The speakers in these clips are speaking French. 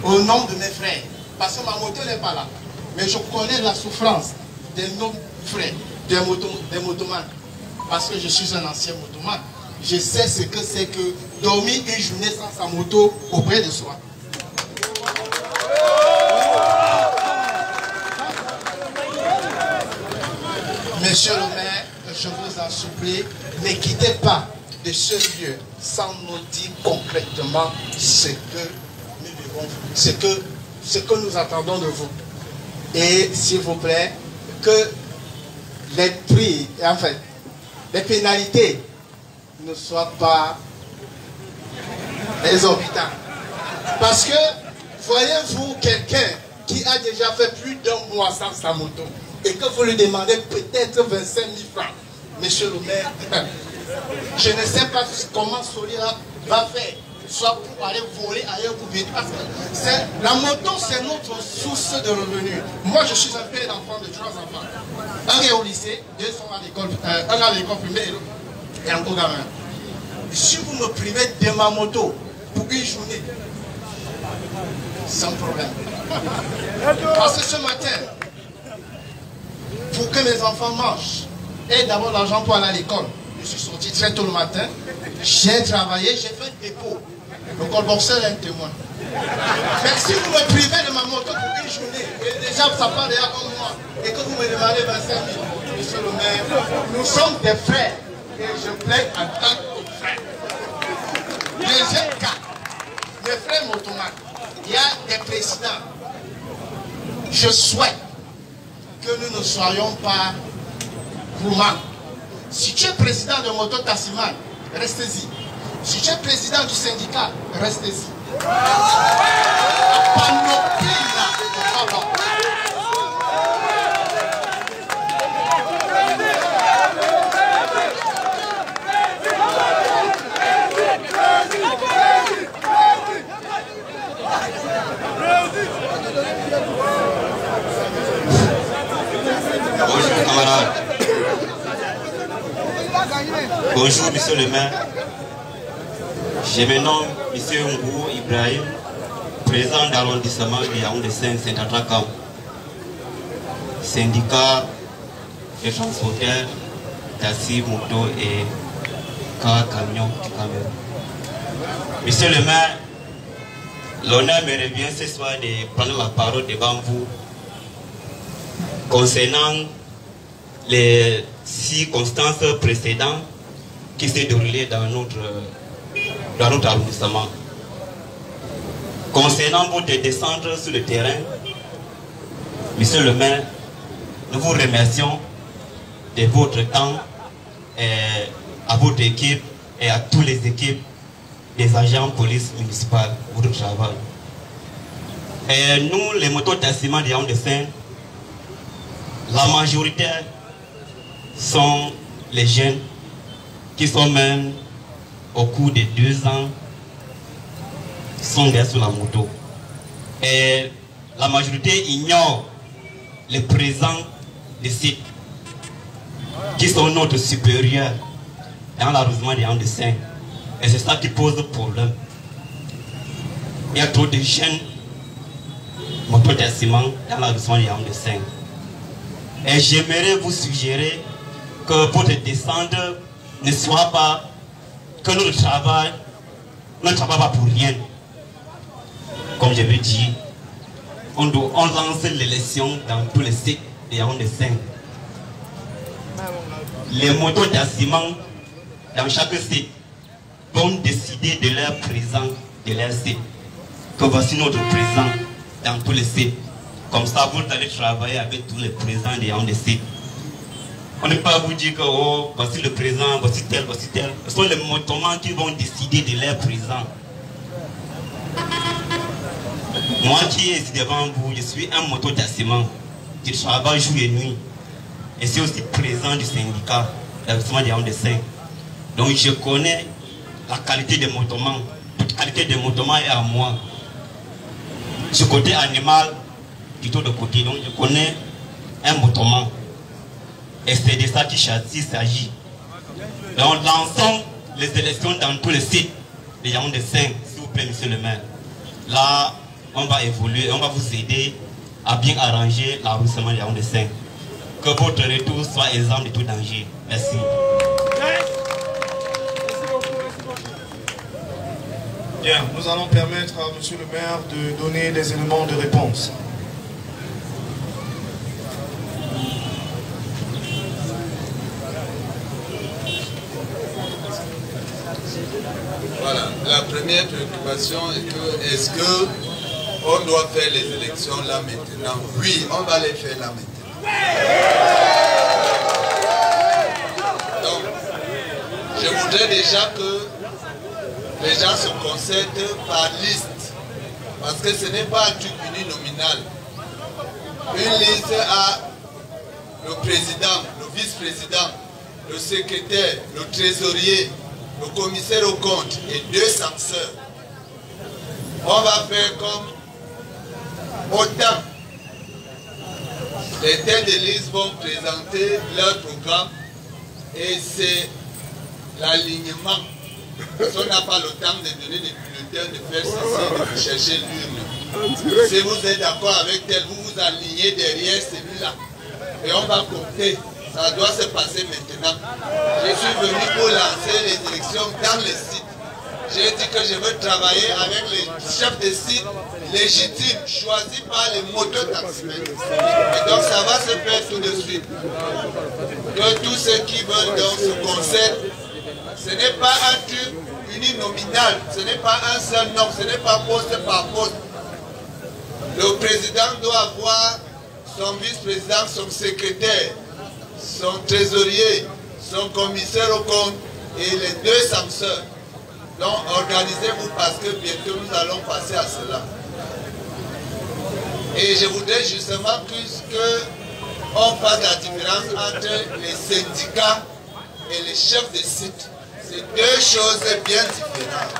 au nom de mes frères. Parce que ma moto n'est pas là. Mais je connais la souffrance de nos frères, des motomans. Parce que je suis un ancien motoman. Je sais ce que c'est que dormir une journée sans sa moto auprès de soi. Monsieur le maire, je vous en supplie, ne quittez pas de ce lieu sans nous dire concrètement ce que nous devons, ce que nous attendons de vous. Et s'il vous plaît, que les prix, en fait, les pénalités ne soient pas exorbitants. Parce que, voyez-vous quelqu'un qui a déjà fait plus d'1 mois sans sa moto et que vous lui demandez peut-être 25 000 francs, monsieur le maire, je ne sais pas comment celui-là va faire, soit pour aller voler ailleurs pour venir. Parce que la moto, c'est notre source de revenus. Moi, je suis un père d'enfants de 3 enfants. Un est au lycée, 2 sont à l'école, un à l'école primaire et un gamin. Si vous me privez de ma moto pour une journée, sans problème. Parce que ce matin, pour que mes enfants mangent, et d'abord l'argent pour aller à l'école, je suis sorti très tôt le matin, j'ai travaillé, j'ai fait un dépôt. Le colboxeur est un témoin. Mais si vous me privez de ma moto pour une journée, et déjà ça part déjà 1 mois, et que vous me demandez 25 000, monsieur le maire, nous sommes des frères, et je plaide en tant que frère. Deuxième cas, mes frères motomanes, il y a des présidents. Je souhaite que nous ne soyons pas gourmands. Si tu es président de Moto Tassiman, restez-y. Si tu es président du syndicat, restez-y. La panoplie là, pardon. Bonjour camarades. Bonjour monsieur le maire. Je me nomme monsieur Ngou Ibrahim, président d'arrondissement de Yaoundé 5 Saint-Atrakam, syndicat de transporteurs, taxi, moto et car camion du Cameroun. Monsieur le maire, l'honneur me revient ce soir de prendre la parole devant vous concernant les circonstances précédentes qui s'est déroulées dans notre arrondissement. Concernant votre descente sur le terrain, monsieur le maire, nous vous remercions de votre temps et à votre équipe et à toutes les équipes des agents police municipale pour le travail. Et nous, les mototaximans de Yaoundé 5, la majorité sont les jeunes qui sont même au cours de 2 ans sont derrière sur la moto. Et la majorité ignore les présents des sites qui sont notre supérieur dans l'arrondissement de Yaoundé 5. Et c'est ça qui pose problème. Il y a trop de jeunes mototaximans dans l'arrondissement de Yaoundé 5. Et j'aimerais vous suggérer que votre descente ne soit pas que notre travail ne travaille pas pour rien. Comme je l'ai dit, on lance l'élection dans tous les sites de Yaoundé 5. Les mototaximans dans chaque site vont décider de leur présent de leur site. Que voici notre présent dans tous les sites. Comme ça, vous allez travailler avec tous les présents de Yaoundé sites. On ne peut pas vous dire que oh, voici le présent, voici tel, voici tel. Ce sont les motomans qui vont décider de leur présent. Moi qui est devant vous, je suis un mototaximant qui travaille jour et nuit. Et c'est aussi président du syndicat d'arrondissement de Yaoundé 5. Donc je connais la qualité des motomans. Toute qualité des motomans est à moi. Ce côté animal, plutôt de côté. Donc je connais un motoman. Et c'est de ça qu'il s'agit. Donc lançons les élections dans tous les sites de Yaoundé 5, s'il vous plaît, monsieur le maire. Là, on va évoluer, on va vous aider à bien arranger l'arrondissement de Yaoundé 5. Que votre retour soit exempt de tout danger. Merci. Bien, nous allons permettre à monsieur le maire de donner des éléments de réponse. Voilà, la première préoccupation est que, est-ce que on doit faire les élections là maintenant? Oui, on va les faire là maintenant. Donc, je voudrais déjà que les gens se concèdent par liste. Parce que ce n'est pas un truc uninominal. Une liste a le président, le vice-président, le secrétaire, le trésorier, le commissaire au compte et 2 censeurs. On va faire comme autant. Les têtes de liste vont présenter leur programme et c'est l'alignement. Parce qu'on n'a pas le temps de donner des bulletins, de faire ceci, de chercher l'urne. Si vous êtes d'accord avec tel, vous vous alignez derrière celui-là. Et on va compter. Ça doit se passer maintenant. Je suis venu pour lancer les élections dans le site. J'ai dit que je veux travailler avec les chefs de site légitimes, choisis par les mototaximens. Et donc ça va se faire tout de suite. Que tous ceux qui veulent donc se concernent. Ce n'est pas un truc uninominal, ce n'est pas un seul nom, ce n'est pas poste par poste. Le président doit avoir son vice-président, son secrétaire, son trésorier, son commissaire au compte et les 2 censeurs. Donc organisez-vous parce que bientôt nous allons passer à cela. Et je voudrais justement qu'on fasse la différence entre les syndicats et les chefs de site. C'est 2 choses bien différentes.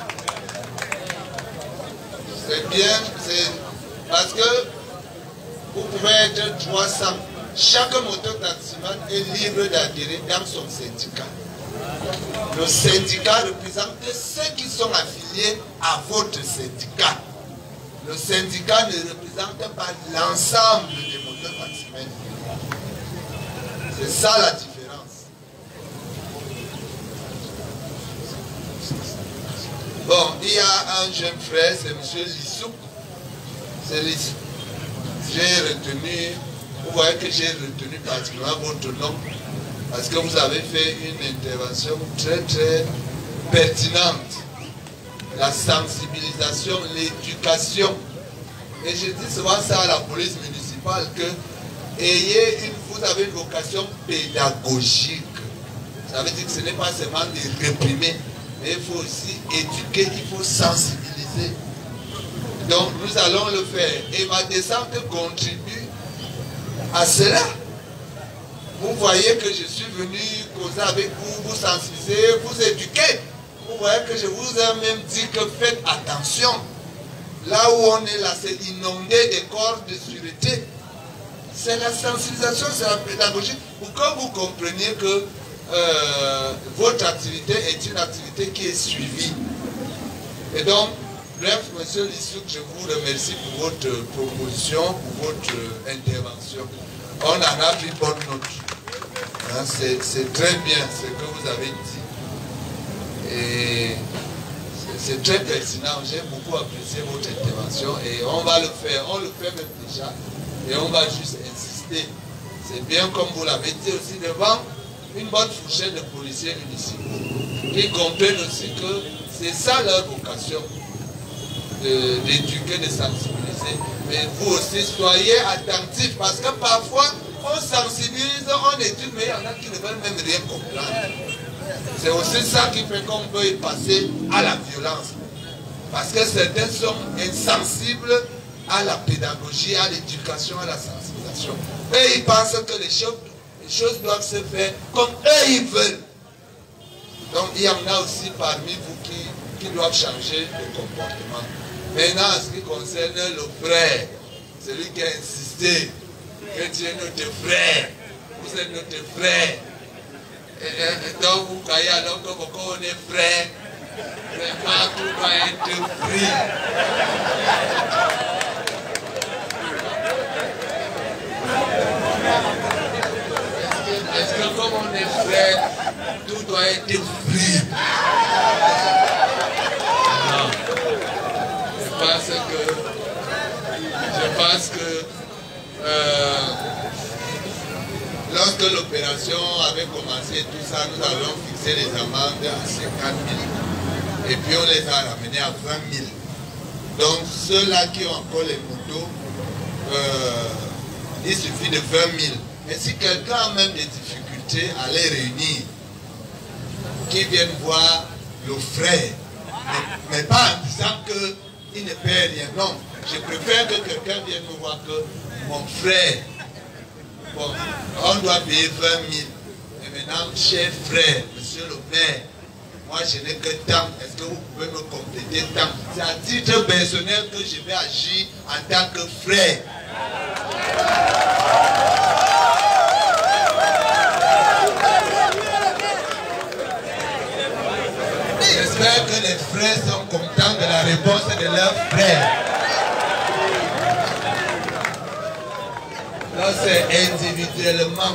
C'est bien, parce que vous pouvez être 300. Chaque mototaximan est libre d'adhérer dans son syndicat. Le syndicat représente ceux qui sont affiliés à votre syndicat. Le syndicat ne représente pas l'ensemble des mototaximens. C'est ça la différence. Bon, il y a un jeune frère, c'est M. Lissou. C'est Lissou. J'ai retenu, vous voyez que j'ai retenu particulièrement votre nom, parce que vous avez fait une intervention très très pertinente. La sensibilisation, l'éducation. Et je dis souvent ça à la police municipale, que vous avez une vocation pédagogique. Ça veut dire que ce n'est pas seulement de réprimer, mais il faut aussi éduquer, il faut sensibiliser. Donc nous allons le faire. Et ma descente contribue à cela. Vous voyez que je suis venu causer avec vous, vous sensibiliser, vous éduquer. Vous voyez que je vous ai même dit que faites attention. Là où on est là, c'est inondé des corps de sûreté. C'est la sensibilisation, c'est la pédagogie. Pour que vous compreniez que votre activité est une activité qui est suivie. Et donc, bref, monsieur Lissouk, je vous remercie pour votre proposition, pour votre intervention. On en a pris bonne note. Hein, c'est très bien ce que vous avez dit. Et c'est très pertinent. J'ai beaucoup apprécié votre intervention et on va le faire. On le fait même déjà. Et on va juste insister. C'est bien comme vous l'avez dit aussi devant une bonne fourchette de policiers municipaux qui comprennent aussi que c'est ça leur vocation, d'éduquer, de sensibiliser. Mais vous aussi, soyez attentifs parce que parfois, on sensibilise, on étudie, mais il y en a qui ne veulent même rien comprendre. C'est aussi ça qui fait qu'on peut y passer à la violence. Parce que certains sont insensibles à la pédagogie, à l'éducation, à la sensibilisation. Et ils pensent que les choses doivent se faire comme eux ils veulent. Donc il y en a aussi parmi vous qui doivent changer de comportement. Maintenant, en ce qui concerne le frère, celui qui a insisté que tu es notre frère, vous êtes notre frère. Et donc vous croyez alors que pourquoi on est frère, tout doit être pris. doit être vrai. Non. Je pense que lorsque l'opération avait commencé, tout ça, nous avions fixé les amendes à 50 000. Et puis on les a ramenés à 20 000. Donc ceux-là qui ont encore les motos, il suffit de 20 000. Et si quelqu'un a même des difficultés à les réunir, qu'ils viennent voir le frère, mais pas en disant qu'il ne paie rien. Non, je préfère que quelqu'un vienne me voir que mon frère, bon, on doit payer 20 000. Et maintenant, cher frère, monsieur le maire, moi je n'ai que tant. Est-ce que vous pouvez me compléter tant? C'est à titre personnel que je vais agir en tant que frère. J'espère que les frères sont contents de la réponse de leurs frères. Là, c'est individuellement.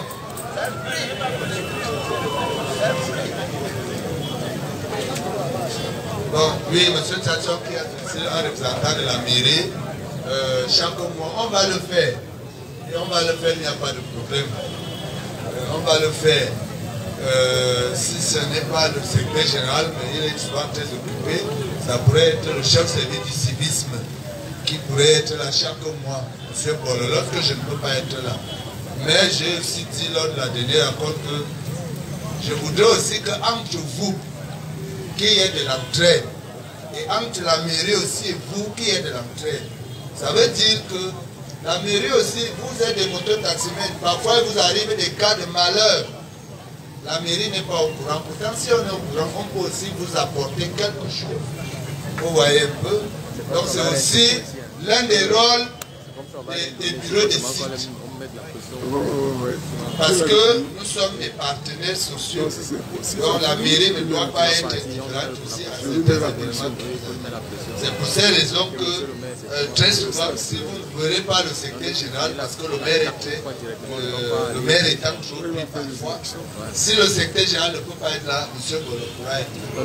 Bon, oui, M. Tchatchok qui a un représentant de la mairie, chaque mois, on va le faire. Et on va le faire, il n'y a pas de problème. On va le faire. Si ce n'est pas le secrétaire général, mais il est souvent très occupé, ça pourrait être le chef service du civisme qui pourrait être là chaque mois, M. Paul, lorsque je ne peux pas être là. Mais j'ai aussi dit lors de la dernière rencontre que je voudrais aussi qu'entre vous, qu'il y ait de l'entraide, et entre la mairie aussi et vous, qu'il y ait de l'entraide. Ça veut dire que la mairie aussi, vous êtes des mototaximens, parfois il vous arrive des cas de malheur. La mairie n'est pas au courant. Pourtant, si on est au courant, on peut aussi vous apporter quelque chose. Vous voyez un peu. Donc c'est aussi l'un des rôles des bureaux de site. Parce que nous sommes des partenaires sociaux. Donc la mairie ne doit pas être indifférente aussi à certains événements. C'est pour ces raisons que très souvent, si vous ne verrez pas le secrétaire général, parce que le maire étant trop pris parfois, si le secrétaire général ne peut pas être là, M. Bolo pourra être là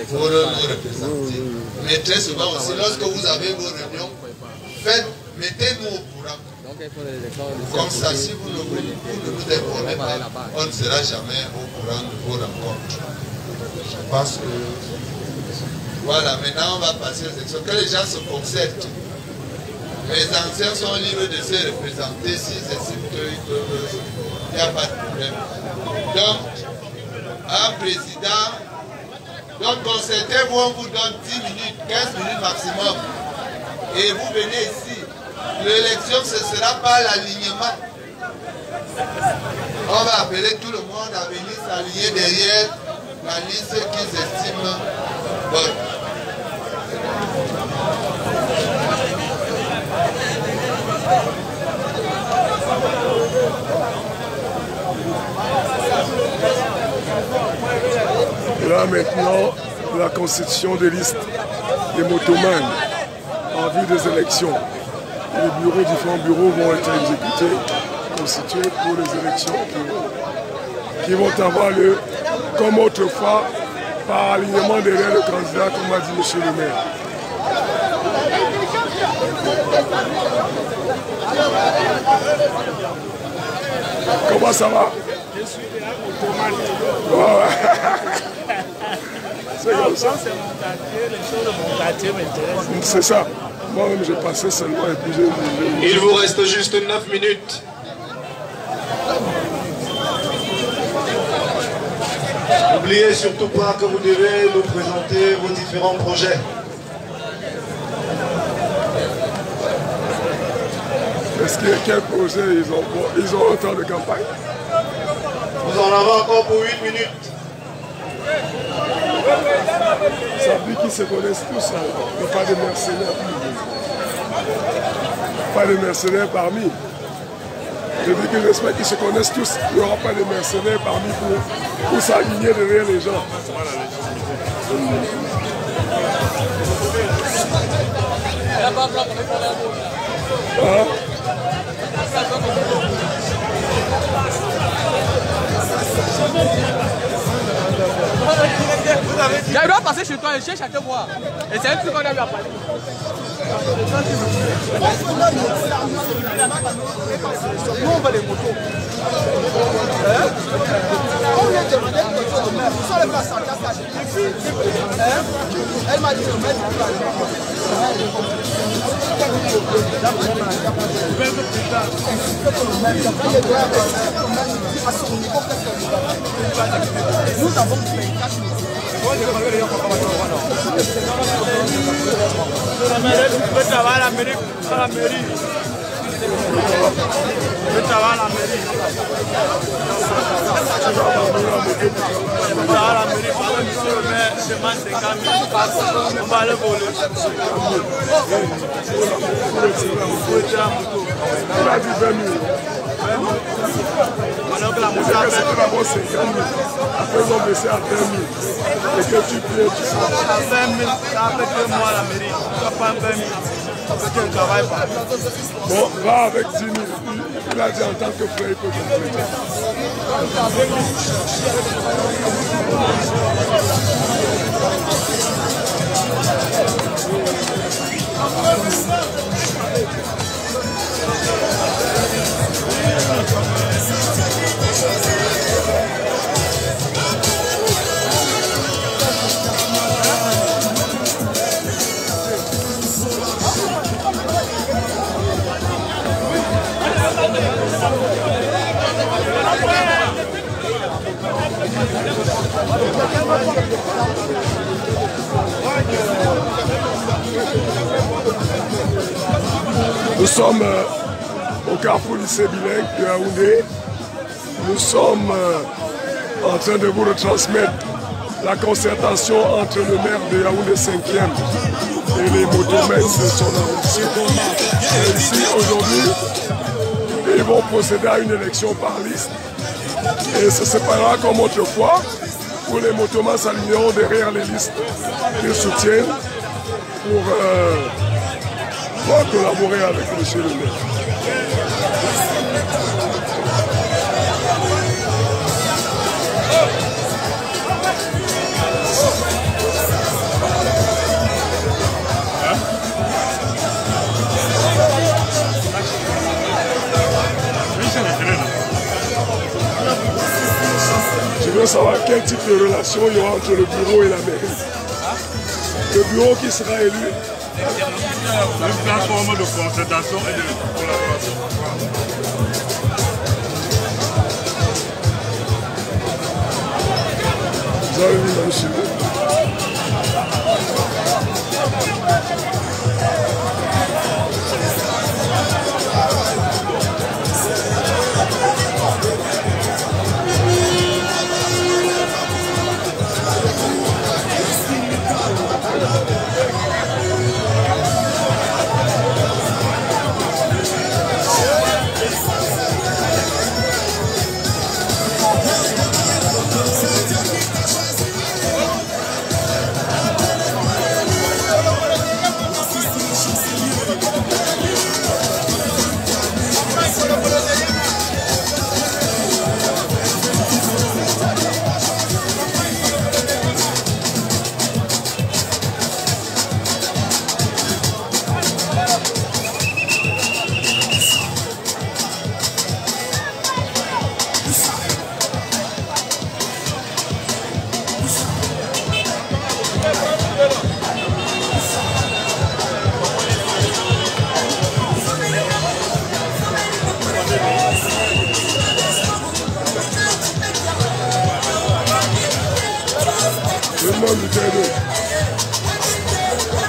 pour nous représenter. Mais très souvent aussi, lorsque vous avez vos réunions, mettez-nous au courant. Comme ça, si vous ne nous informez pas, on ne sera jamais au courant de vos rencontres. Je pense que... Voilà, maintenant on va passer aux élections. Que les gens se concertent. Les anciens sont libres de se représenter s'ils estiment qu'ils peuvent. Il n'y a pas de problème. Donc, un président, donc concertez-vous, on vous donne 10 minutes, 15 minutes maximum. Et vous venez ici. L'élection, ce ne sera pas l'alignement. On va appeler tout le monde à venir s'aligner derrière la liste qu'ils estiment bonne. Et là maintenant, la constitution des listes des motomanes en vue des élections. Les différents bureaux vont être exécutés, constitués pour les élections qui vont avoir lieu, comme autrefois, par alignement derrière le candidat, comme a dit M. le maire. Comment ça va? Je suis là pour c'est comme ça. C'est mon quartier, les choses de mon quartier m'intéressent. C'est ça. Moi-même, j'ai passé seulement et puis j'ai... Il vous reste juste 9 minutes. N'oubliez surtout pas que vous devez nous présenter vos différents projets. Est-ce qu'il y a quel projet ils ont autant de campagne? Nous en avons encore pour 8 minutes. Ça veut dire qu'ils se connaissent tous, il n'y a pas de mercenaires. Pas de mercenaires parmi. Je dis que j'espère qu'ils se connaissent tous. Il n'y aura pas de mercenaires parmi pour s'aligner derrière les gens. Hein? Il doit passer chez toi, il cherche à te voir. Et c'est un truc qu'on a vu à parler. Nous, on va les motos. On vient de demander sur les places en casse. Elle m'a dit de mettre nous avons fait 4 minutes. Il a dit 20 000. C'est d'abord 50 000. Après, ils ont baissé à 20 000. Et que tu payes, tu sais. À 20 000, ça fait 2 mois à la mairie. Tu vas pas 20 000. Parce qu'il ne travaille pas. Bon, va avec 10 000. Il a dit en tant que frère, il peut compléter. Nous sommes au carrefour lycée bilingue de Yaoundé. Nous sommes en train de vous retransmettre la concertation entre le maire de Yaoundé 5e et les motomètres de son arrondissement. Et ici, aujourd'hui, ils vont procéder à une élection par liste. Et ce séparera comme autrefois, où les motomans s'aligneront derrière les listes qu'ils soutiennent pour collaborer avec M. le maire. Je veux savoir quel type de relation il y aura entre le bureau et la mairie. Le bureau qui sera élu. Une plateforme de concertation et de collaboration. Vous avez vu, monsieur.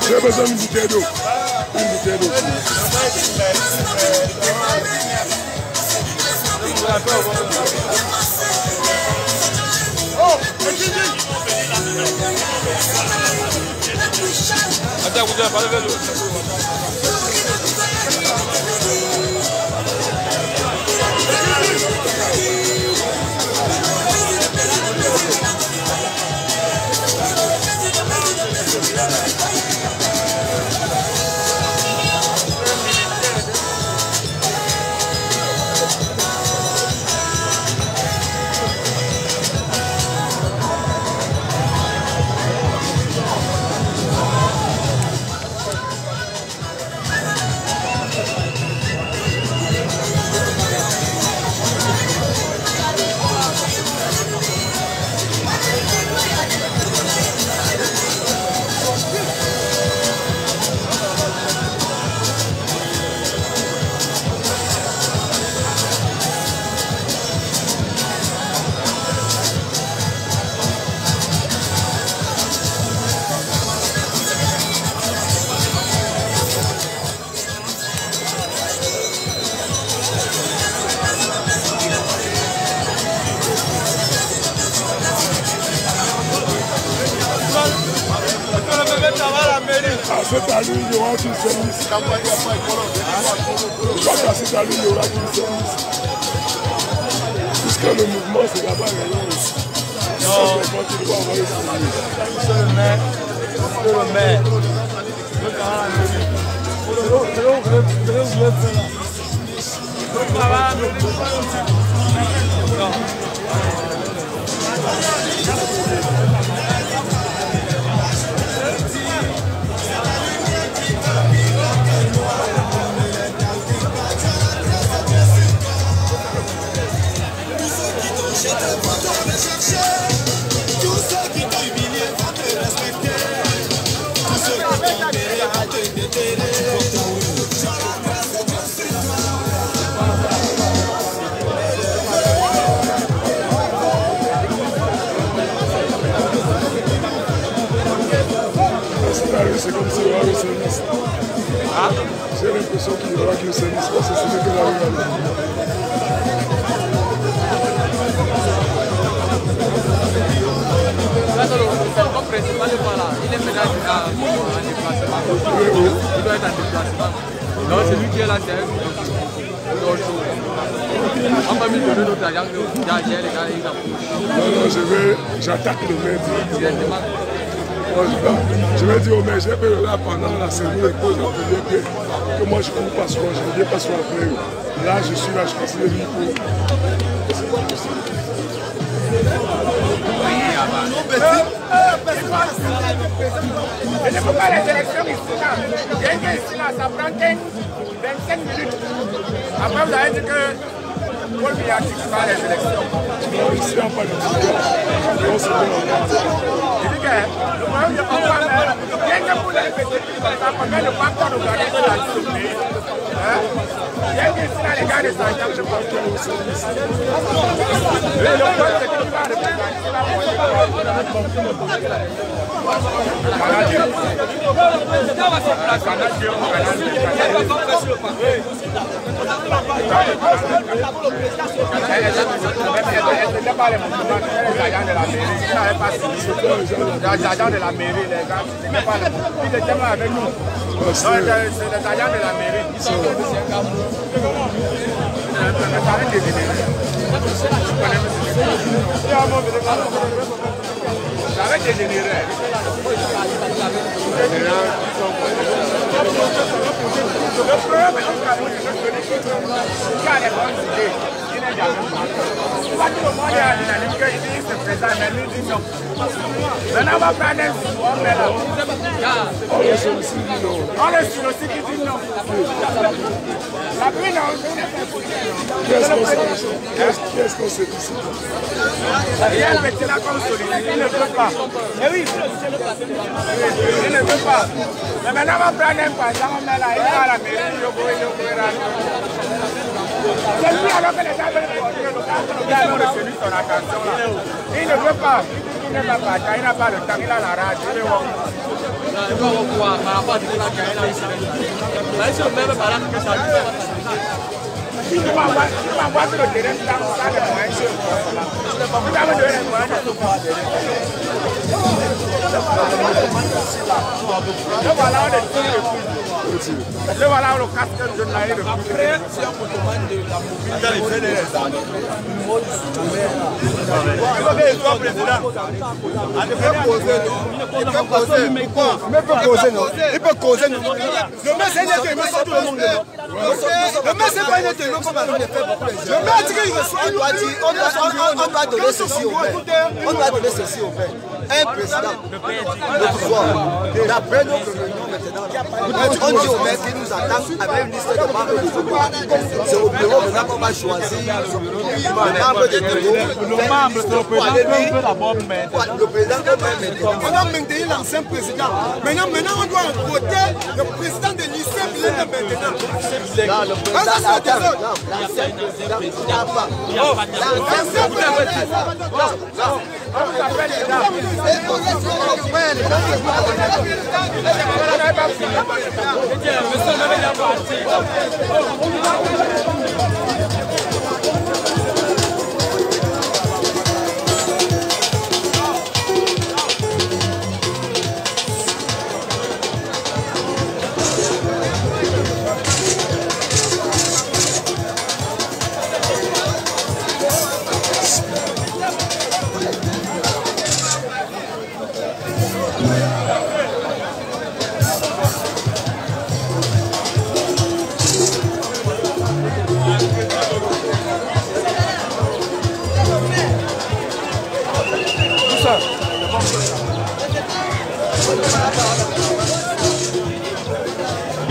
J'ai besoin d'une bouteille d'eau. Une bouteille d'eau. cette allure, il y aura une seule liste. Je crois qu'à cette allure, il y aura une seule liste. Puisque le mouvement, c'est là-bas, non. Monsieur le maire, C'est comme si il y aura une seule liste. J'ai l'impression qu'il n'y aura qu'une seule liste parce que ce n'est que la réalité. le principal n'est pas là. Il est maintenant en déplacement. Il doit être en déplacement. Donc celui qui est là, c'est un autre chose. On va me donner notre agent. Non, j'attaque le maire directement. Je vais dire au maire, j'ai fait là pendant la cérémonie de pause, que moi je ne cours pas souvent, je ne viens pas souvent après eux. Là, je suis là, je passe les vies pour. Je ne peux pas les élections ici. Bien que ici, ça prend 25 minutes. Après, vous avez dit que Paul Biya qui fait les élections. Non, ici, il n'y a pas de discussion. Je dis que le problème de Paul Biya, bien que pour les répéter, ça permet de ne pas encore regarder de la journée. Bien que ici, les gars de Saint-Jean, je pense que le problème, c'est qu'il va représenter la moitié. Les agents de la mairie, les gars, ils étaient là avec nous. C'est les agents de la mairie. Avec des généraux. Le problème est qu'il y a des bonnes idées. Il est déjà pas tout le monde est à l'unanime qu'il dit c'est présent, mais lui dit non. Maintenant, on va prendre un sou, on met là. On est sur le site qui dit non. La pluie, non, Qu'est-ce qu'on s'est dit ici? il y a un petit là comme celui-là, il ne veut pas. Eh oui, il ne veut pas. Mais maintenant, on va prendre un passant, on met là, il va à la mairie, il va. C'est lui alors que les gens veulent porter le gars a retenu son attention là. Il ne veut pas. Il ne va pas, il n'a pas le temps, il a la rage. Il est il va voir sur le terrain, il va voir les moyens. Vous avez donné les moyens de tout faire. Le voilà, on est tous le voilà, le casque de l'air. Après, si on vous demande de la mobilité, il peut causer. Le maire, c'est un élément sur tout le monde. Le maire, c'est pas un élément comme on le fait beaucoup. Le maire dit qu'il reçoit, on doit donner ceci au maire. On doit donner ceci au maire. Un président, le pouvoir. D'après notre réunion maintenant, on dit au maire qu'il nous attend avec une liste de membres du bureau. C'est au bureau maintenant qu'on va choisir le membre de bureau. Le membre, c'est le président peut d'abord maintenir. Le président peut maintenir. On a maintenu l'ancien président. Maintenant, on doit voter le président de l'ICEP maintenant. Non, le président, l'ancien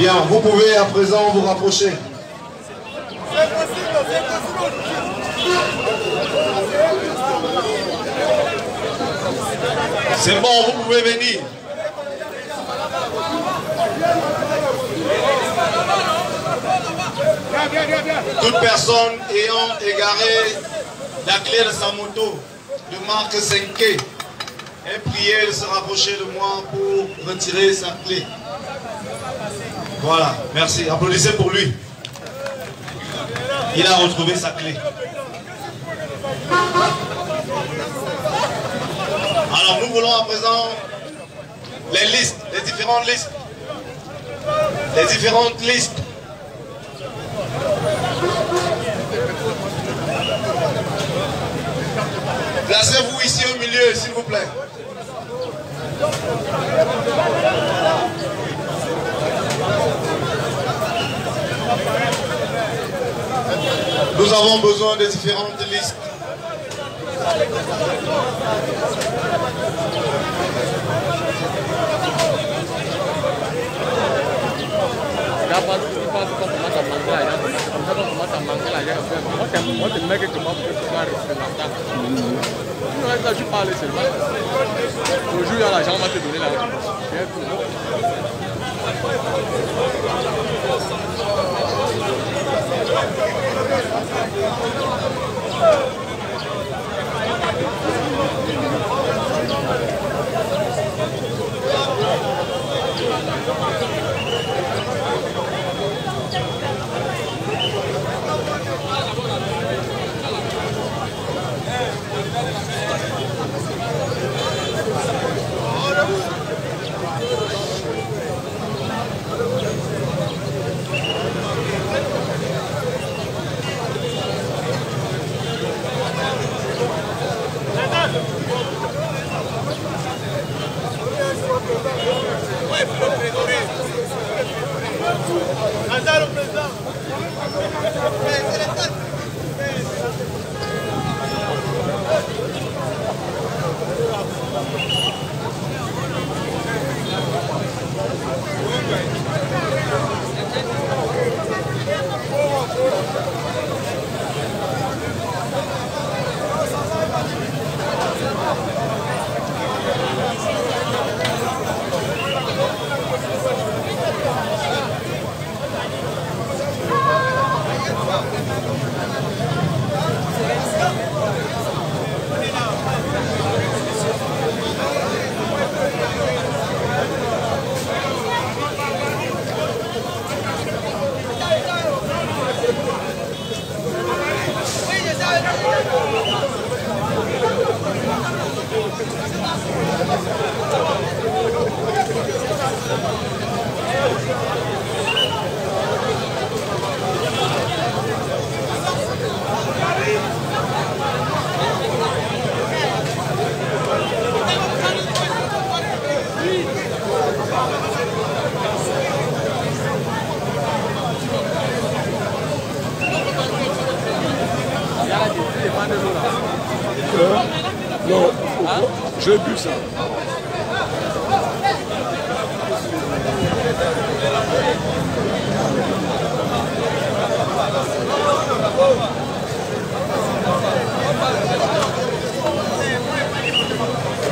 Bien, vous pouvez à présent vous rapprocher. C'est bon, vous pouvez venir. Toute personne ayant égaré la clé de sa moto de marque 5K est priée de se rapprocher de moi pour retirer sa clé. Voilà, merci. Applaudissez pour lui. Il a retrouvé sa clé. Alors nous voulons à présent les listes, les différentes listes. Les différentes listes. Placez-vous ici au milieu, s'il vous plaît. Nous avons besoin de différentes listes. Je parle seulement. Aujourd'hui, l'argent va te donner la Non, j'ai bu ça.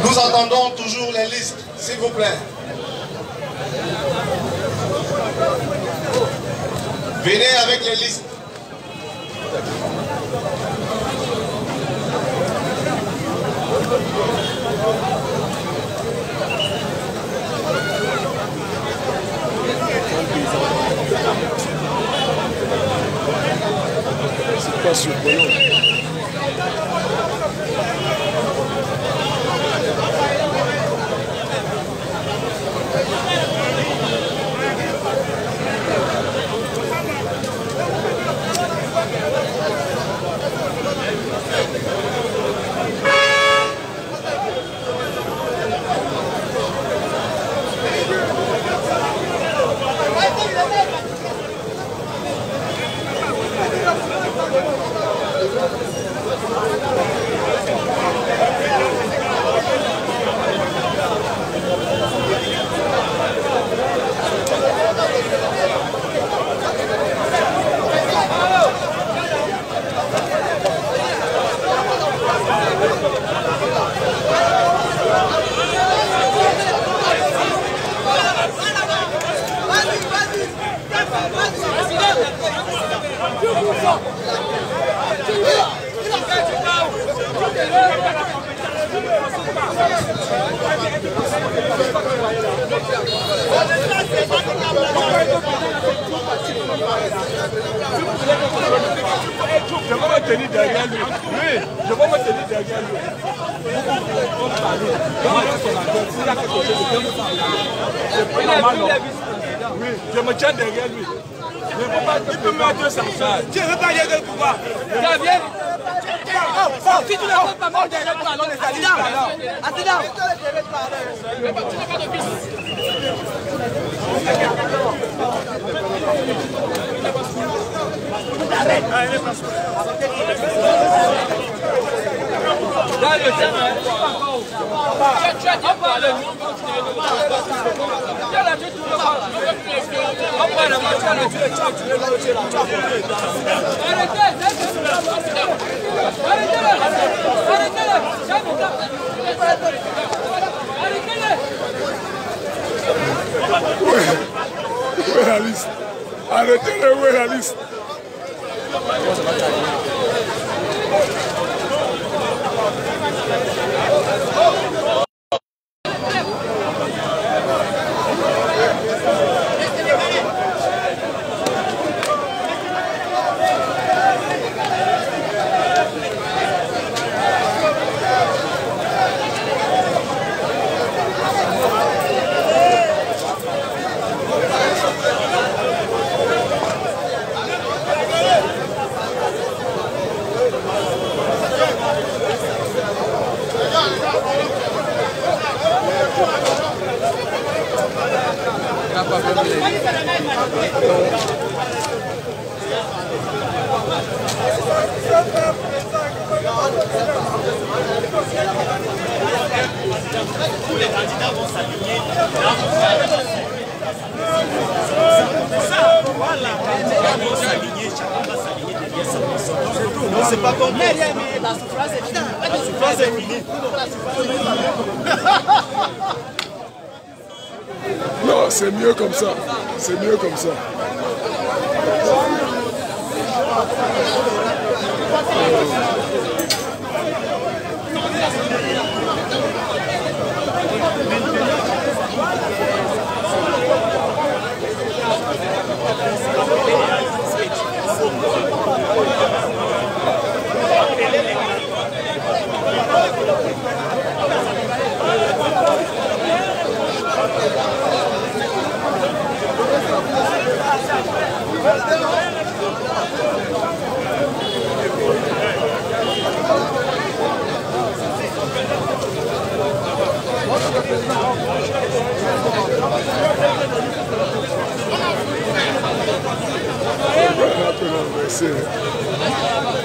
Nous attendons toujours les listes, s'il vous plaît. Venez avec les listes. C'est pas surprenant. Je vais me tenir derrière lui. Oui, je vais me tenir derrière lui. C'est normal, non? Oui, je me tiens derrière lui. Je ne peux pas te mettre sans ça. Tu ne veux pas y aller le pouvoir. Viens. Si tu ne veux pas mort derrière toi, alors les alliés. Attends. Tu n'as pas de fils. Où est la liste? Arrêtez-le, où est la liste? Tous les candidats vont s'aligner. Chacun va s'aligner derrière sa personne. Non, c'est pas comme la souffrance est finie. La souffrance est finie. Non, c'est mieux comme ça. C'est mieux comme ça.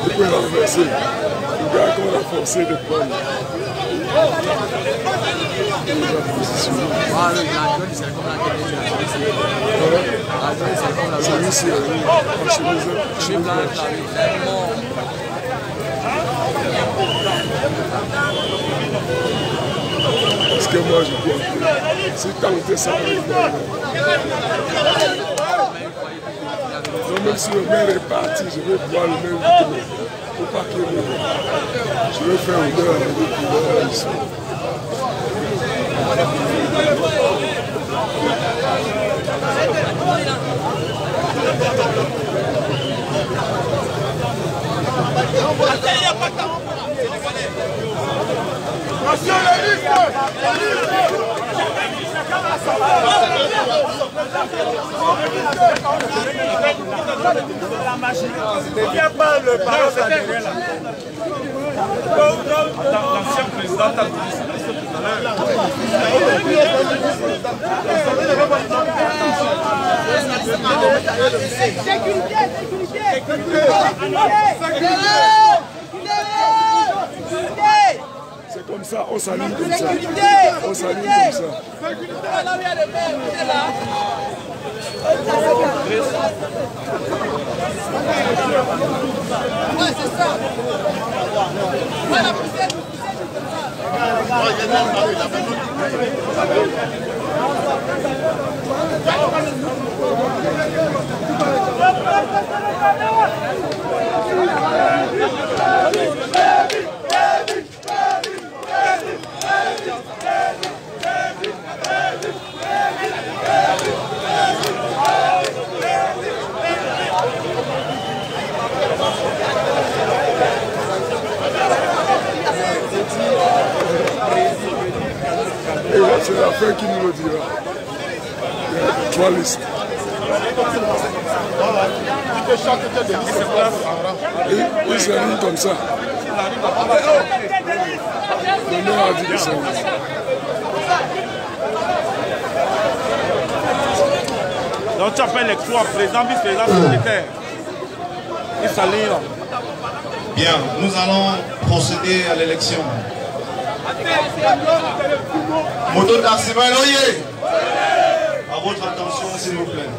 Tu peux renverser. Le gars qu'on a forcé de prendre. Parce que moi je dis, si tenter ça, donc même si le maire est parti, je vais boire le même vidéo. Faut pas qu'il je vais faire honneur à mes couleurs ici. Monsieur le ministre, la machine. Viens pas le parole de la derrière là. L'ancien président t'a dit ça tout à l'heure. C'est comme ça, on s'aligne comme ça. On s'aligne comme ça. Ouais, c'est ça. Voilà, poussez. C'est la fin qui nous le dira. Il y a 3 listes. Et il s'aligne comme ça. Le maire a dit que c'est donc tu appelles les 3 présidents, vice-présidents, secrétaires. Ils s'alignent là. Bien, nous allons procéder à l'élection. Moto Taximan, oyez! À votre attention, s'il vous plaît.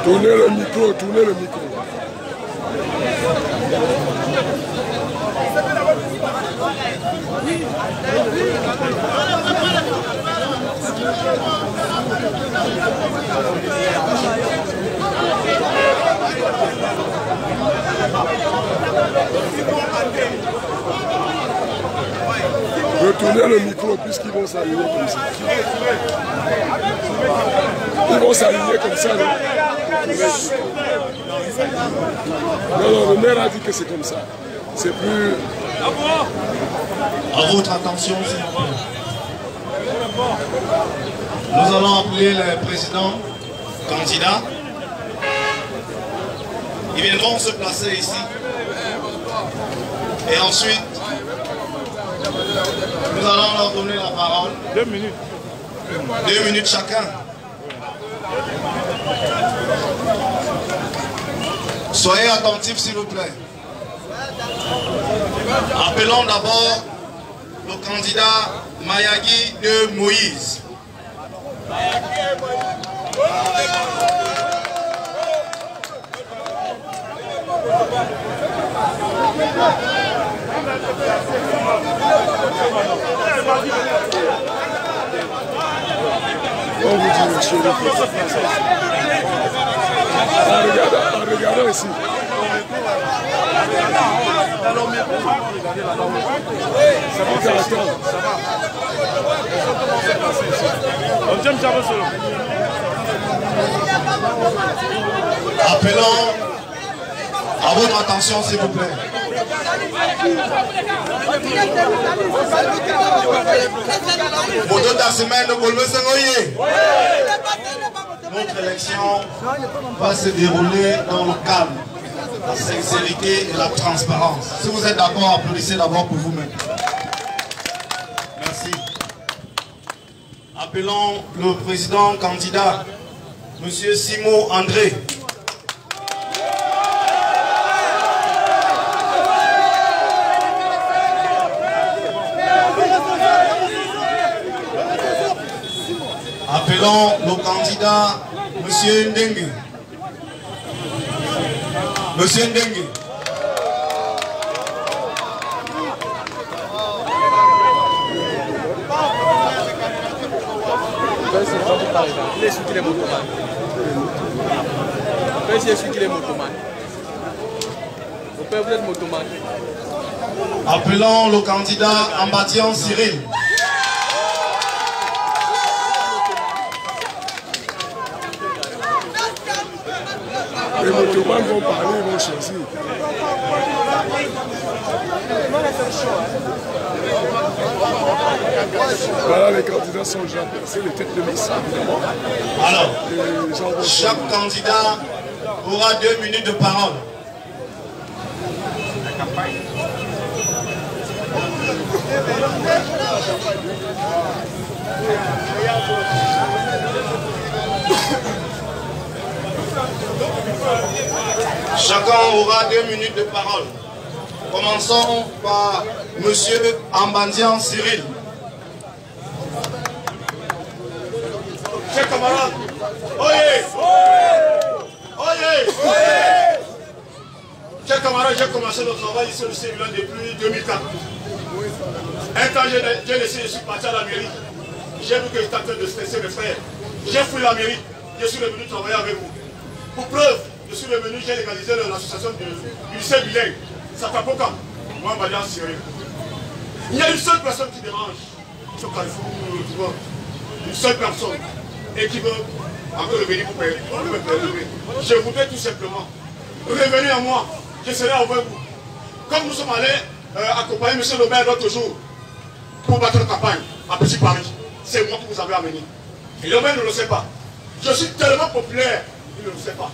Tournez le micro, tournez le micro. Retournez le micro puisqu'ils vont s'aligner comme ça. Ils vont s'aligner comme ça, non? Non, le maire a dit que c'est comme ça. C'est plus... À votre attention, s'il vous plaît. Nous allons appeler les présidents candidats. Ils viendront se placer ici. Et ensuite, nous allons leur donner la parole. 2 minutes. 2 minutes chacun. Soyez attentifs, s'il vous plaît. Appelons d'abord le candidat Mayagi de Moïse. On vous dit, monsieur le président. Regardez ici. Appelons à votre attention, s'il vous plaît. Notre élection va se dérouler dans le calme, la sincérité et la transparence. Si vous êtes d'accord, applaudissez d'abord pour vous-même. Merci. Appelons le président candidat, M. Simon André. Appelons le candidat M. Ndengue. Monsieur Ndengue. Appelons le candidat Ambatian Cyril. Les motomanes vont parler, ils vont choisir. Voilà, les candidats sont déjà placés, les têtes de liste. Alors, chaque candidat aura 2 minutes de parole. Chacun aura 2 minutes de parole. Commençons par Monsieur Ambandian Cyril. Chers camarades, oyez! Oyez! Chers camarades, j'ai commencé le travail ici au Sénégal depuis 2004. Un temps, j'ai laissé, je suis parti à la mairie. J'ai vu que j'étais en train de stresser mes frères. J'ai fui la mairie. Je suis revenu travailler avec vous. Pour preuve, je suis revenu, j'ai légalisé l'association du lycée bilingue. Ça fait pourquoi? Moi, on va dire en Syrie. Il y a une seule personne qui dérange ce carrefour, une seule personne, et qui veut encore revenir pour payer. Je voudrais tout simplement revenir à moi. Je serai avec vous. Comme nous sommes allés accompagner M. le maire l'autre jour pour battre la campagne à Petit Paris, c'est moi qui vous avez amené. Et le maire ne le sait pas. Je suis tellement populaire, il ne le sait pas.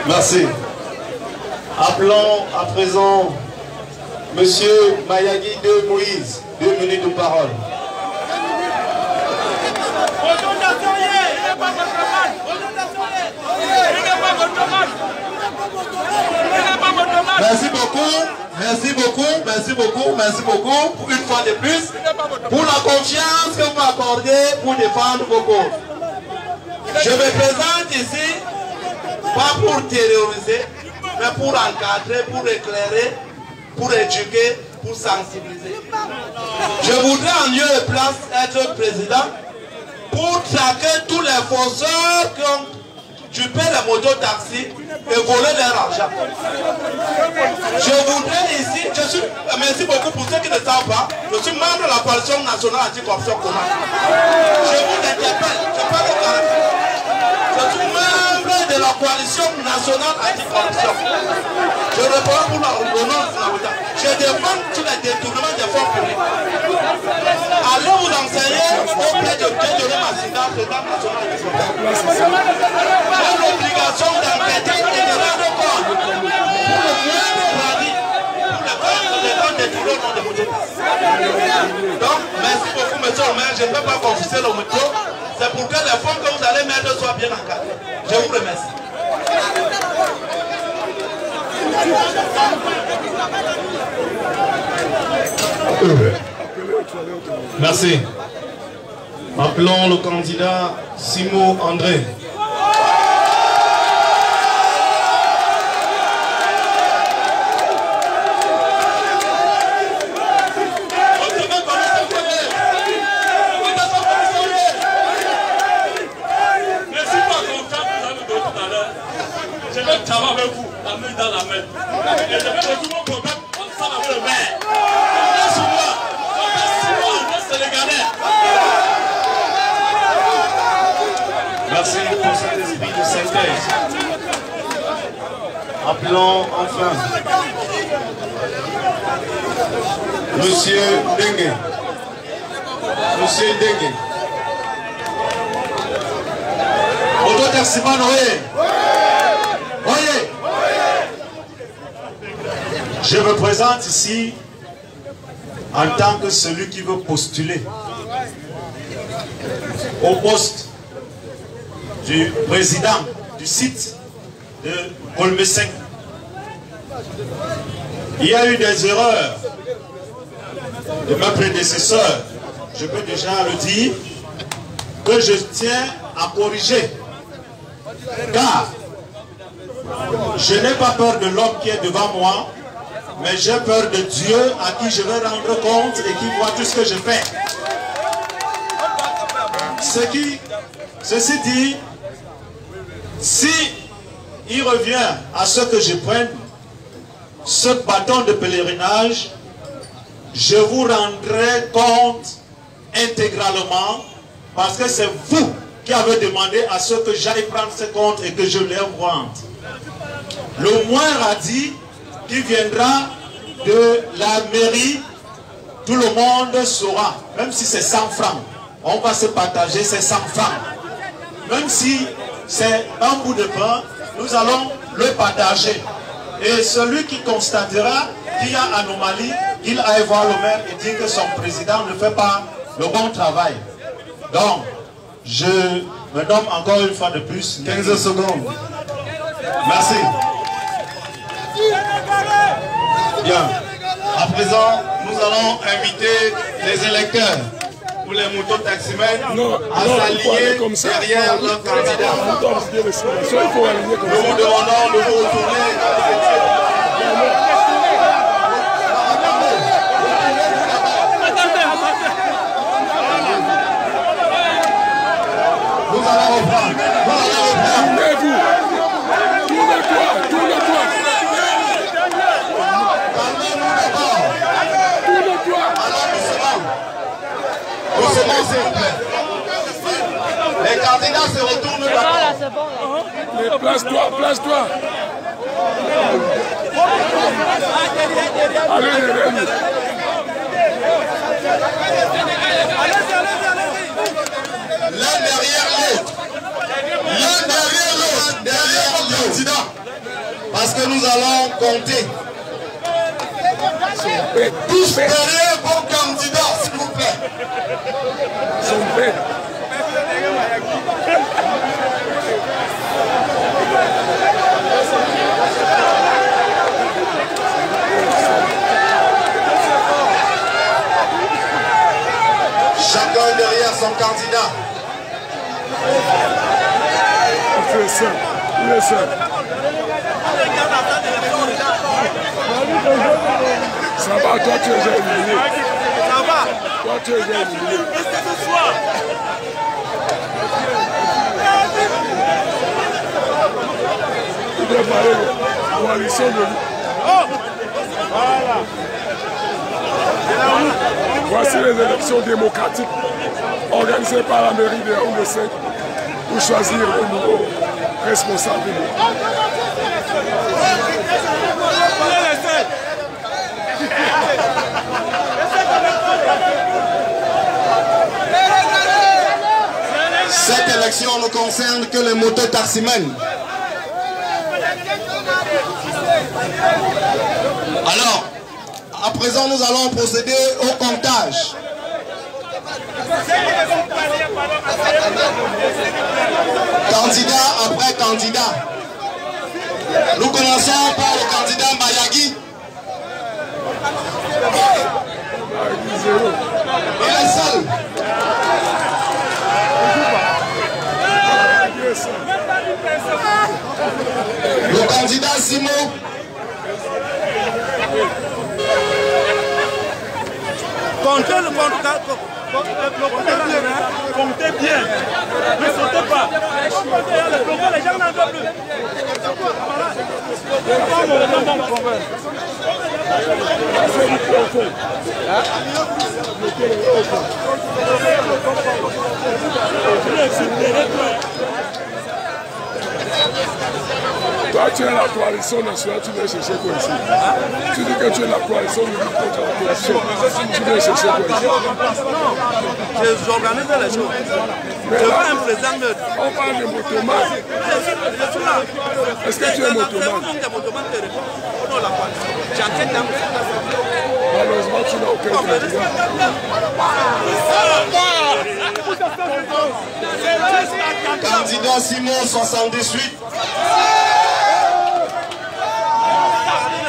Merci. Appelons à présent Monsieur Mayagi de Moïse, 2 minutes de parole. Merci beaucoup, pour une fois de plus, pour la confiance que vous m'accordez pour défendre vos causes. Je me présente ici, pas pour terroriser, mais pour encadrer, pour éclairer, pour éduquer, pour sensibiliser. Je voudrais en lieu et place être président pour traquer tous les fausseurs qui ont dupé les motos-taxis et volé leur argent. Je voudrais ici, merci beaucoup pour ceux qui ne savent pas, je suis membre de la coalition nationale anticorruption commun. Je vous interpelle, je parle au caractère. Je suis membre de la coalition nationale anticorruption. Je réponds pour le nom de la vote. Je demande tous les détournements des fonds publics. Allez vous enseigner auprès de Djedjoré Massinga, président national anticorruption. J'ai l'obligation d'enquêter et de rendre compte pour le moindre paradis, pour les comptes détournés au nom de motos. Donc, merci beaucoup, monsieur le maire. Je ne peux pas confisquer le moto. C'est pour que les fonds que vous allez mettre soient bien encadrés. Je vous remercie. Merci. Appelons le candidat Simo André. Avec vous, la main dans la main. Et je vais résoudre mon problème comme ça avec le maire. Laisse-moi, c'est les Sénégalais. Merci pour cet esprit de synthèse. Appelons enfin Monsieur Dengue. Monsieur Dengue. Auto-taximan, oui. Je me présente ici en tant que celui qui veut postuler au poste du président du site de Golmeseng. Il y a eu des erreurs de mes prédécesseurs, je peux déjà le dire, que je tiens à corriger. Car je n'ai pas peur de l'homme qui est devant moi, mais j'ai peur de Dieu à qui je vais rendre compte et qui voit tout ce que je fais. Ceci dit, si il revient à ce que je prenne ce bâton de pèlerinage, je vous rendrai compte intégralement parce que c'est vous qui avez demandé à ceux que j'aille prendre ce compte et que je les rende. Le moindre a dit qu'il viendra de la mairie, tout le monde saura, même si c'est 100 francs, on va se partager ces 100 francs. Même si c'est un bout de pain, nous allons le partager. Et celui qui constatera qu'il y a anomalie, il aille voir le maire et dire que son président ne fait pas le bon travail. Donc, je me donne encore une fois de plus 15 secondes. Merci. Bien. À présent, nous allons inviter les électeurs ou les mototaximens à s'allier derrière leur candidat. Nous vous demandons de vous retourner. Nous allons reprendre. Tournez-vous. Tournez-toi. Les candidats se retournent d'abord. Mais place-toi. Allez, derrière nous. L'un derrière l'autre. Derrière le candidat. Parce que nous allons compter. Tous derrière vos candidats, s'il vous plaît. Son père. Chacun derrière son candidat. Il est seul. Ça va, toi tu es déjà éliminé. Ça va. Toi tu es déjà éliminé. Ce soir. Il doit parler de coalition de lui. Voilà. Voici les élections démocratiques organisées par la mairie de Yaoundé pour choisir le nouveau responsable. Cette élection ne concerne que les mototaximens. Alors, à présent, nous allons procéder au comptage. Candidat après candidat. Nous commençons par le candidat Mayagi. Il est seul. Le candidat Simon. Comptez le compteur. Comptez bien. Ne sautez pas. Les gens n'en veulent plus. Toi, tu es la coalition nationale, tu viens chercher quoi ici? Tu dis que tu es la coalition contre la coalition. Tu viens chercher quoi ici? J'organise les choses. Mais je veux là, un président neutre. On parle de motoman. Je suis là. Est-ce que tu es motoman? Malheureusement, tu n'as aucun candidat. Candidat Simon 78.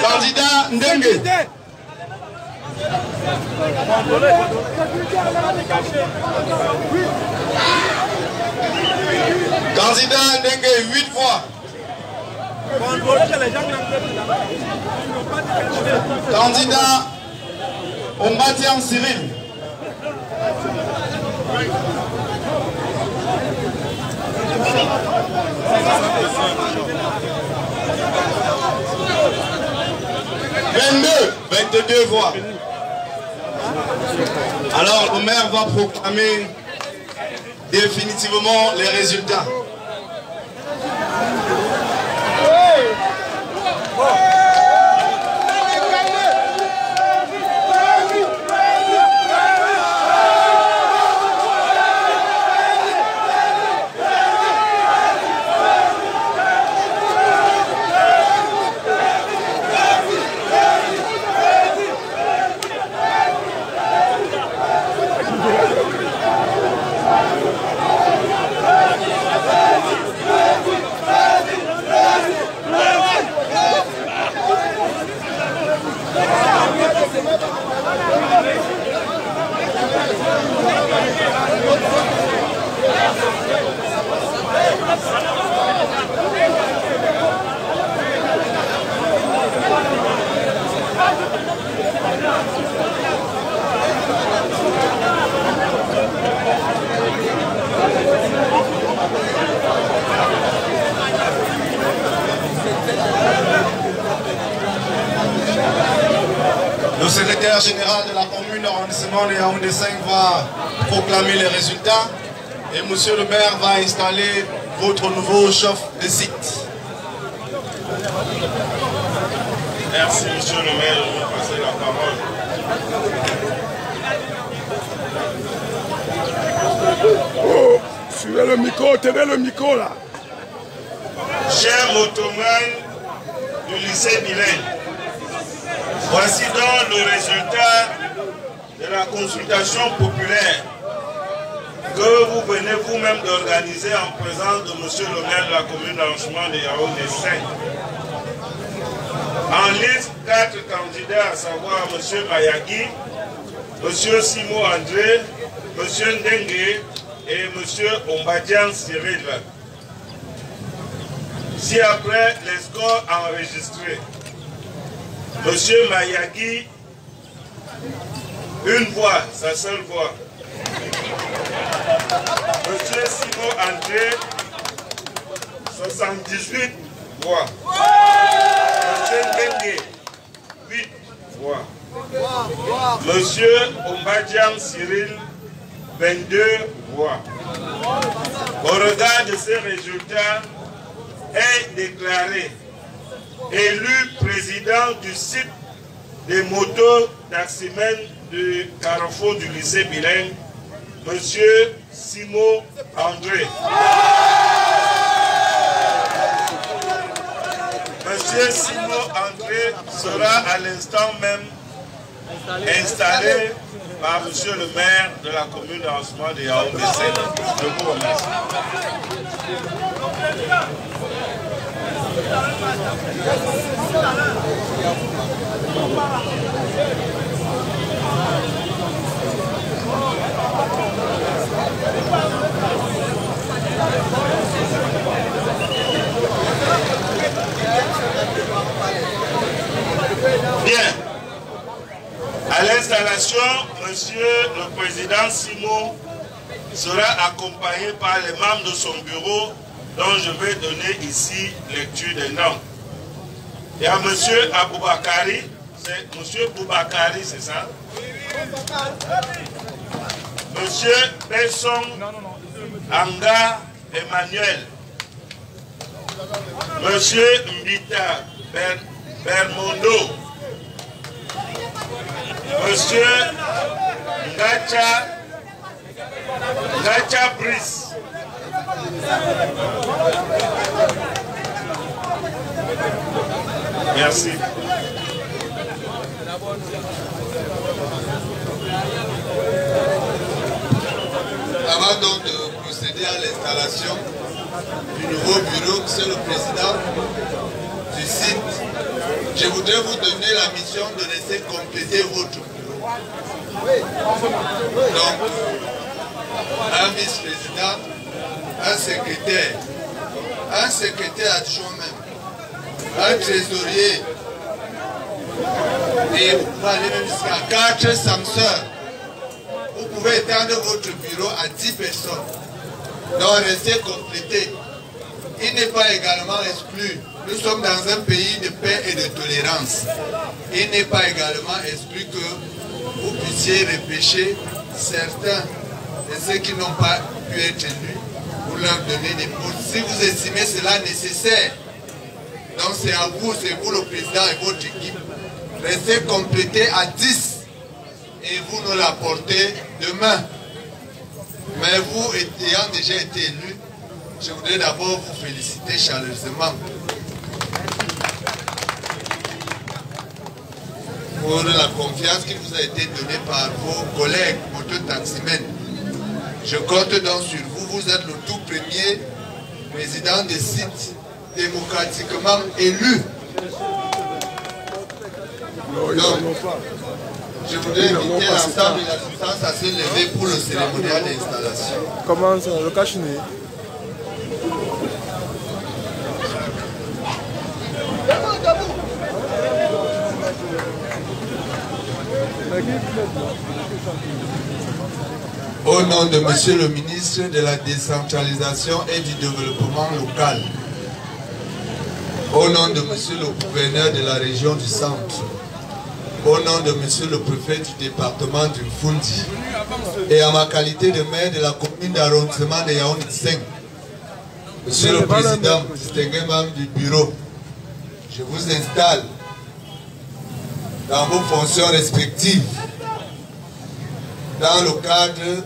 Candidat Ndengue. Candidat Ndengue 8 fois. Candidat Ombatian Cyril. « 22 voix. Alors, le maire va proclamer définitivement les résultats. Le secrétaire général de la commune d'arrondissement de Yaoundé 5 va proclamer les résultats et monsieur le maire va installer votre nouveau chef de site. Merci monsieur le maire, je vais passer la parole. Oh, suivez le micro, tenez le micro là. Chers motoman du lycée Bilingue, voici donc le résultat de la consultation populaire que vous venez vous-même d'organiser en présence de monsieur le maire de la commune d'arrondissement de Yaoundé 5. En liste, 4 candidats, à savoir monsieur Mayagi, monsieur Simo André, monsieur Ndengue et monsieur Ombadian Cyril. Si après les scores enregistrés, monsieur Mayagi, une voix, sa seule voix. Monsieur Simo André, 78 voix. Monsieur Ndengue, 8 voix. Monsieur Ombadiam Cyril, 22 voix. Au regard de ces résultats, est déclaré élu président du site des motos taximens du carrefour du lycée Bilingue, monsieur Simo André. Monsieur Simo André sera à l'instant même installé par monsieur le maire de la commune d'arrondissement de Yaoundé 5. Je vous remercie. Bien. À l'installation, monsieur le président Simo sera accompagné par les membres de son bureau dont je vais donner ici lecture des noms. Il y a monsieur Aboubakari, c'est monsieur Boubakari, c'est ça? Monsieur Besson Anga Emmanuel. Monsieur Mbita Bermondo. Monsieur Ngacha Brice. Merci. Avant donc de procéder à l'installation du nouveau bureau, c'est le président du site, je voudrais vous donner la mission de laisser compléter votre bureau. Donc, un vice-président, un secrétaire adjoint même, un trésorier, et vous pouvez aller même jusqu'à 4 samseurs. Vous pouvez étendre votre bureau à 10 personnes. Donc restez complété. Il n'est pas également exclu. Nous sommes dans un pays de paix et de tolérance. Il n'est pas également exclu que vous puissiez repêcher certains de ceux qui n'ont pas pu être élus pour leur donner des postes. Si vous estimez cela nécessaire, donc c'est à vous, le président et votre équipe. Restez complétés à 10 et vous nous l'apportez demain. Mais vous, ayant déjà été élu, je voudrais d'abord vous féliciter chaleureusement pour la confiance qui vous a été donnée par vos collègues mototaximens. Je compte donc sur vous. Vous êtes le tout premier président des sites démocratiquement élu. Donc, je voudrais inviter l'ensemble de l'assistance à se lever pour le cérémonial d'installation. Comment ça, le cache-nez? Au nom de Monsieur le ministre de la décentralisation et du développement local, au nom de Monsieur le gouverneur de la région du Centre, au nom de Monsieur le préfet du département du Fundi, et en ma qualité de maire de la commune d'arrondissement de Yaoundé 5, Monsieur le président, distingué membre du bureau, je vous installe dans vos fonctions respectives dans le cadre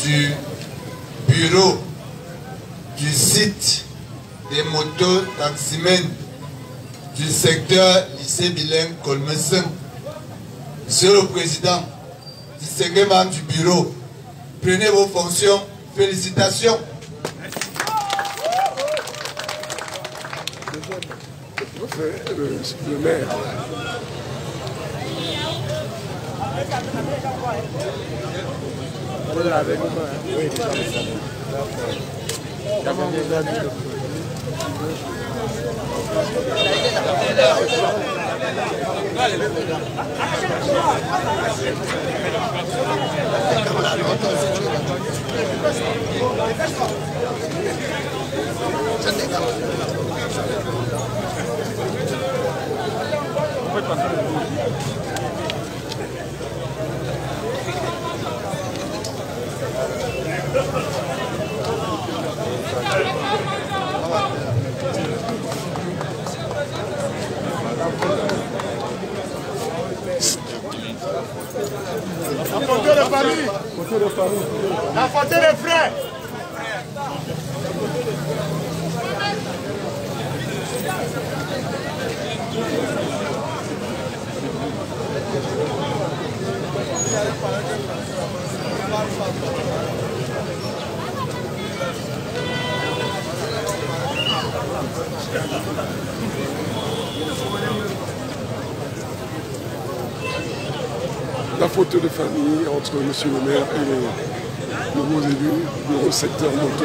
du bureau du site des motos taximens du secteur lycée bilingue Colmesin. Monsieur le président, distingué membre du bureau, prenez vos fonctions. Félicitations. Le maire. La photo de famille. La photo de frère. La photo de famille entre monsieur le maire et les nouveaux élus du bureau secteur moto.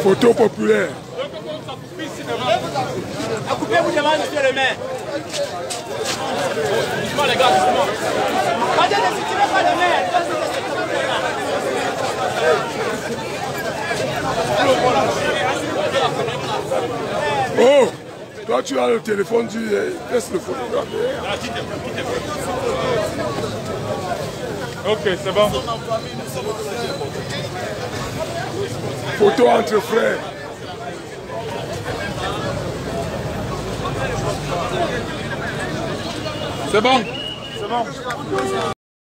Photo populaire. Occupez-vous devant monsieur le maire. Doucement les gars, doucement. Ne situez pas le maire. Oh, toi tu as le téléphone, tu laisses le photographe. Ok, c'est bon. Photo entre frères. C'est bon. C'est bon.